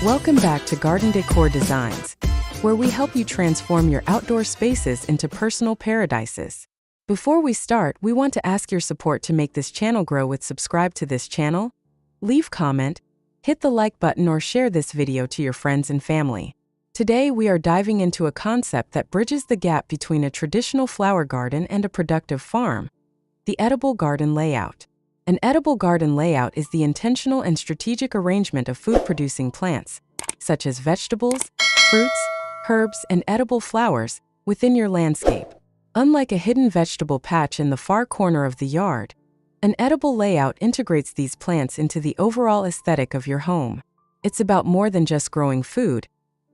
Welcome back to Garden Decor Designs, where we help you transform your outdoor spaces into personal paradises. Before we start, we want to ask your support to make this channel grow with subscribe to this channel, leave comment, hit the like button or share this video to your friends and family. Today we are diving into a concept that bridges the gap between a traditional flower garden and a productive farm: the edible garden layout. An edible garden layout is the intentional and strategic arrangement of food-producing plants, such as vegetables, fruits, herbs, and edible flowers, within your landscape. Unlike a hidden vegetable patch in the far corner of the yard, an edible layout integrates these plants into the overall aesthetic of your home. It's about more than just growing food.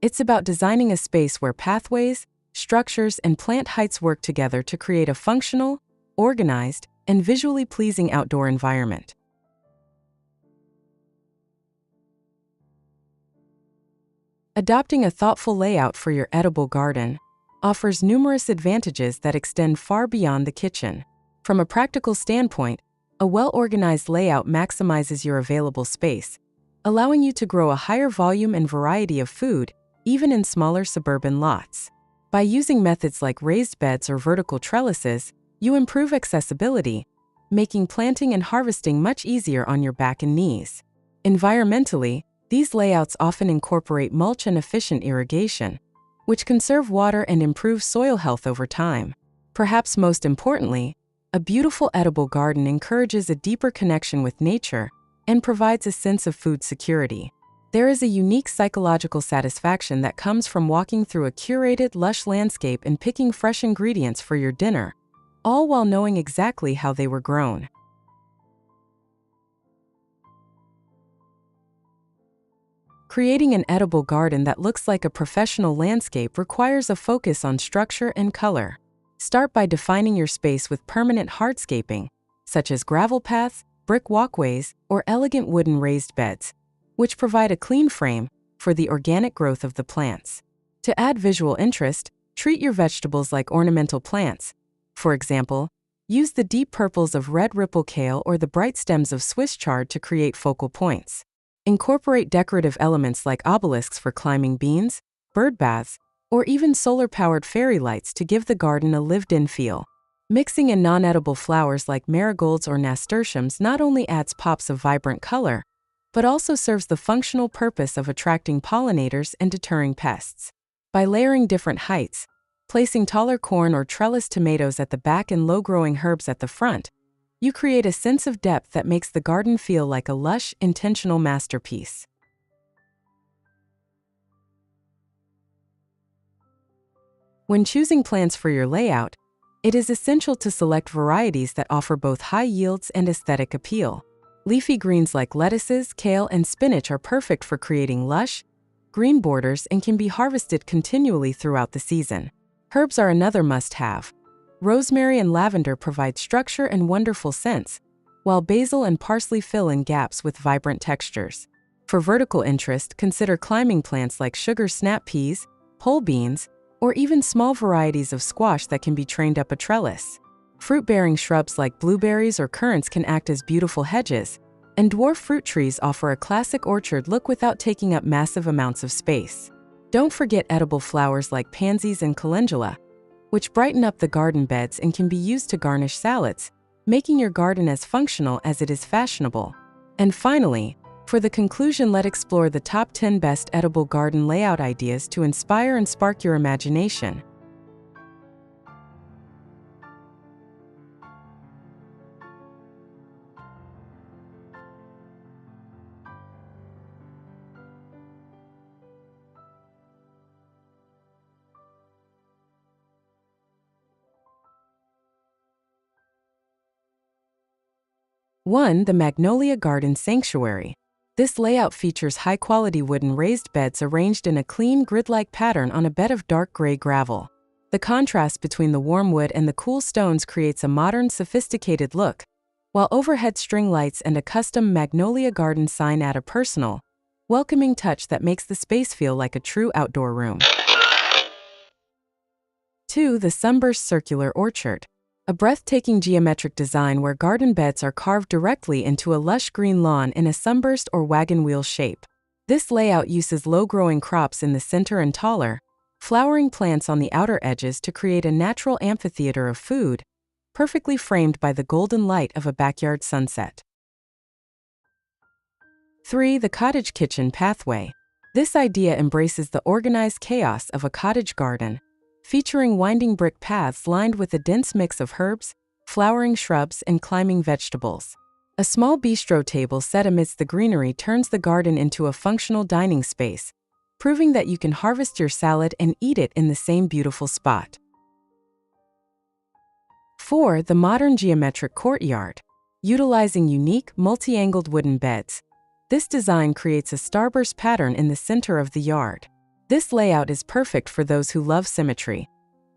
It's about designing a space where pathways, structures, and plant heights work together to create a functional, organized, and visually pleasing outdoor environment. Adopting a thoughtful layout for your edible garden offers numerous advantages that extend far beyond the kitchen. From a practical standpoint, a well-organized layout maximizes your available space, allowing you to grow a higher volume and variety of food, even in smaller suburban lots. By using methods like raised beds or vertical trellises, you improve accessibility, making planting and harvesting much easier on your back and knees. Environmentally, these layouts often incorporate mulch and efficient irrigation, which conserve water and improve soil health over time. Perhaps most importantly, a beautiful edible garden encourages a deeper connection with nature and provides a sense of food security. There is a unique psychological satisfaction that comes from walking through a curated, lush landscape and picking fresh ingredients for your dinner, all while knowing exactly how they were grown. Creating an edible garden that looks like a professional landscape requires a focus on structure and color. Start by defining your space with permanent hardscaping, such as gravel paths, brick walkways, or elegant wooden raised beds, which provide a clean frame for the organic growth of the plants. To add visual interest, treat your vegetables like ornamental plants. For example, use the deep purples of red ripple kale or the bright stems of Swiss chard to create focal points. Incorporate decorative elements like obelisks for climbing beans, bird baths, or even solar-powered fairy lights to give the garden a lived-in feel. Mixing in non-edible flowers like marigolds or nasturtiums not only adds pops of vibrant color, but also serves the functional purpose of attracting pollinators and deterring pests. By layering different heights, placing taller corn or trellis tomatoes at the back and low-growing herbs at the front, you create a sense of depth that makes the garden feel like a lush, intentional masterpiece. When choosing plants for your layout, it is essential to select varieties that offer both high yields and aesthetic appeal. Leafy greens like lettuces, kale, and spinach are perfect for creating lush, green borders and can be harvested continually throughout the season. Herbs are another must-have. Rosemary and lavender provide structure and wonderful scents, while basil and parsley fill in gaps with vibrant textures. For vertical interest, consider climbing plants like sugar snap peas, pole beans, or even small varieties of squash that can be trained up a trellis. Fruit-bearing shrubs like blueberries or currants can act as beautiful hedges, and dwarf fruit trees offer a classic orchard look without taking up massive amounts of space. Don't forget edible flowers like pansies and calendula, which brighten up the garden beds and can be used to garnish salads, making your garden as functional as it is fashionable. And finally, for the conclusion, let's explore the top 10 best edible garden layout ideas to inspire and spark your imagination. One, the Magnolia Garden Sanctuary. This layout features high-quality wooden raised beds arranged in a clean, grid-like pattern on a bed of dark gray gravel. The contrast between the warm wood and the cool stones creates a modern, sophisticated look, while overhead string lights and a custom Magnolia Garden sign add a personal, welcoming touch that makes the space feel like a true outdoor room. 2. The Sunburst Circular Orchard. A breathtaking geometric design where garden beds are carved directly into a lush green lawn in a sunburst or wagon wheel shape. This layout uses low-growing crops in the center and taller, flowering plants on the outer edges to create a natural amphitheater of food, perfectly framed by the golden light of a backyard sunset. 3. The cottage kitchen pathway. This idea embraces the organized chaos of a cottage garden, featuring winding brick paths lined with a dense mix of herbs, flowering shrubs, and climbing vegetables. A small bistro table set amidst the greenery turns the garden into a functional dining space, proving that you can harvest your salad and eat it in the same beautiful spot. 4. The modern geometric courtyard. Utilizing unique, multi-angled wooden beds, this design creates a starburst pattern in the center of the yard. This layout is perfect for those who love symmetry.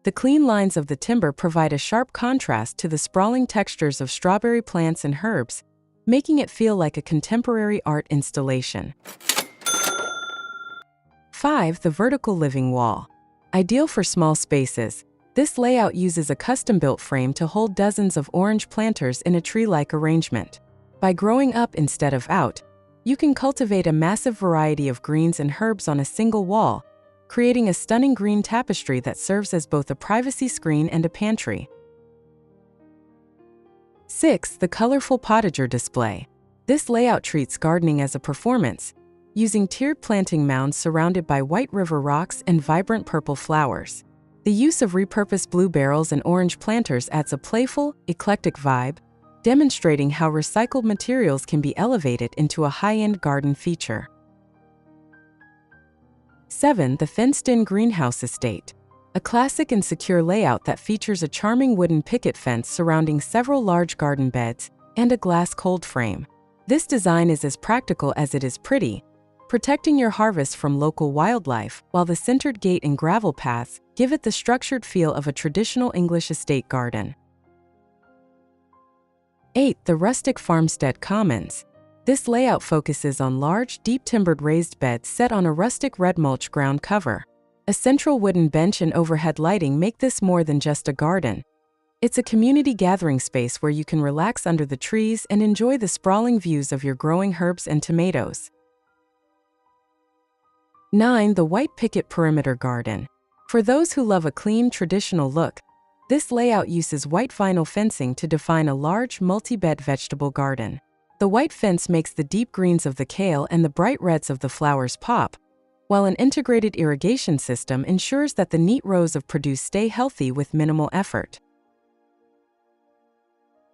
The clean lines of the timber provide a sharp contrast to the sprawling textures of strawberry plants and herbs, making it feel like a contemporary art installation. 5. The vertical living wall. Ideal for small spaces, this layout uses a custom-built frame to hold dozens of orange planters in a tree-like arrangement. By growing up instead of out, you can cultivate a massive variety of greens and herbs on a single wall, creating a stunning green tapestry that serves as both a privacy screen and a pantry. 6. The colorful potager display. This layout treats gardening as a performance, using tiered planting mounds surrounded by white river rocks and vibrant purple flowers. The use of repurposed blue barrels and orange planters adds a playful, eclectic vibe, demonstrating how recycled materials can be elevated into a high-end garden feature. 7. The fenced-in greenhouse estate. A classic and secure layout that features a charming wooden picket fence surrounding several large garden beds and a glass cold frame. This design is as practical as it is pretty, protecting your harvest from local wildlife, while the centered gate and gravel paths give it the structured feel of a traditional English estate garden. 8. The rustic farmstead commons. This layout focuses on large, deep-timbered raised beds set on a rustic red mulch ground cover. A central wooden bench and overhead lighting make this more than just a garden. It's a community gathering space where you can relax under the trees and enjoy the sprawling views of your growing herbs and tomatoes. 9. The white picket perimeter garden. For those who love a clean, traditional look, this layout uses white vinyl fencing to define a large, multi-bed vegetable garden. The white fence makes the deep greens of the kale and the bright reds of the flowers pop, while an integrated irrigation system ensures that the neat rows of produce stay healthy with minimal effort.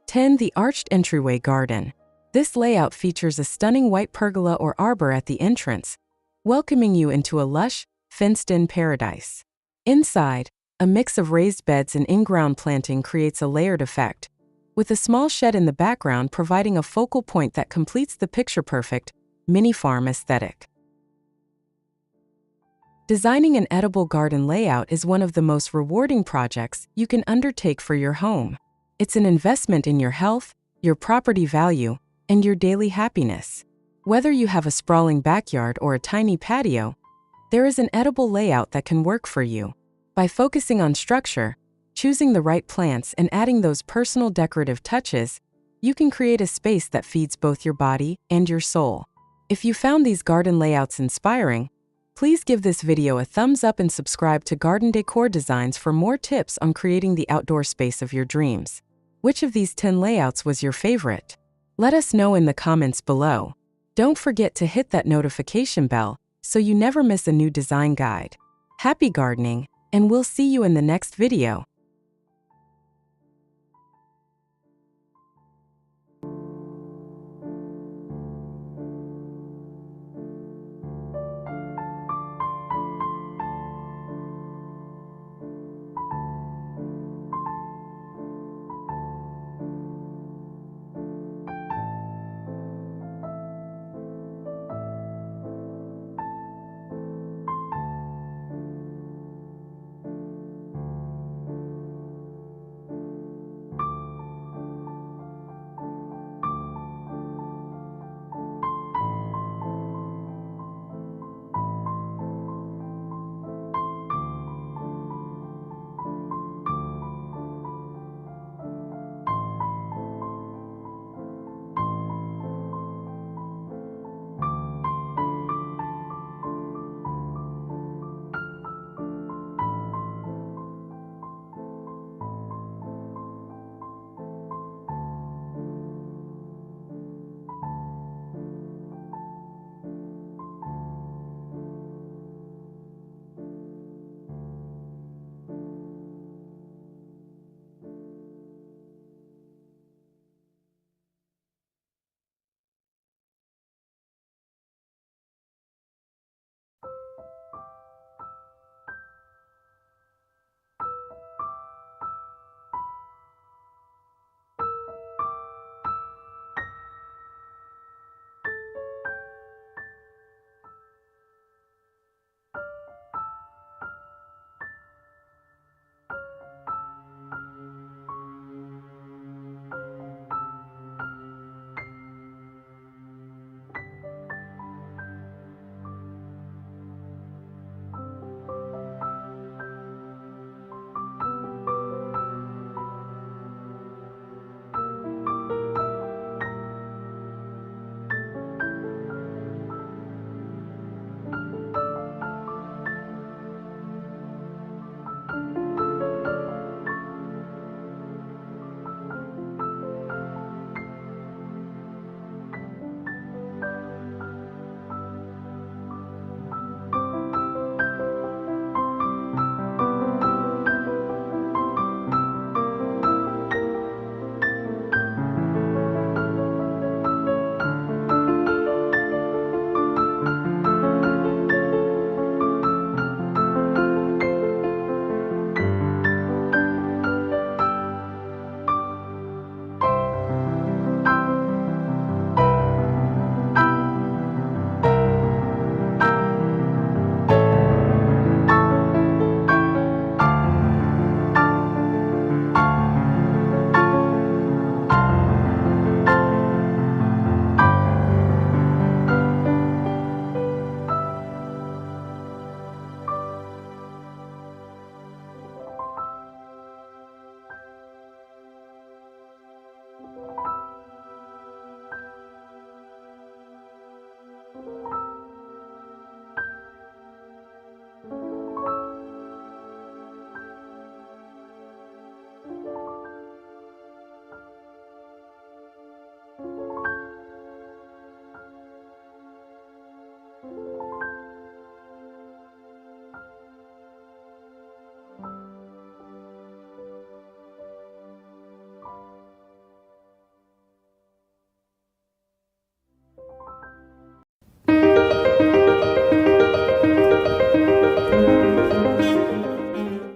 10. The arched entryway garden. This layout features a stunning white pergola or arbor at the entrance, welcoming you into a lush, fenced-in paradise. Inside, a mix of raised beds and in-ground planting creates a layered effect, with a small shed in the background providing a focal point that completes the picture-perfect, mini-farm aesthetic. Designing an edible garden layout is one of the most rewarding projects you can undertake for your home. It's an investment in your health, your property value, and your daily happiness. Whether you have a sprawling backyard or a tiny patio, there is an edible layout that can work for you. By focusing on structure, choosing the right plants, and adding those personal decorative touches, you can create a space that feeds both your body and your soul. If you found these garden layouts inspiring, please give this video a thumbs up and subscribe to Garden Decor Designs for more tips on creating the outdoor space of your dreams. Which of these 10 layouts was your favorite? Let us know in the comments below. Don't forget to hit that notification bell so you never miss a new design guide. Happy gardening, and we'll see you in the next video.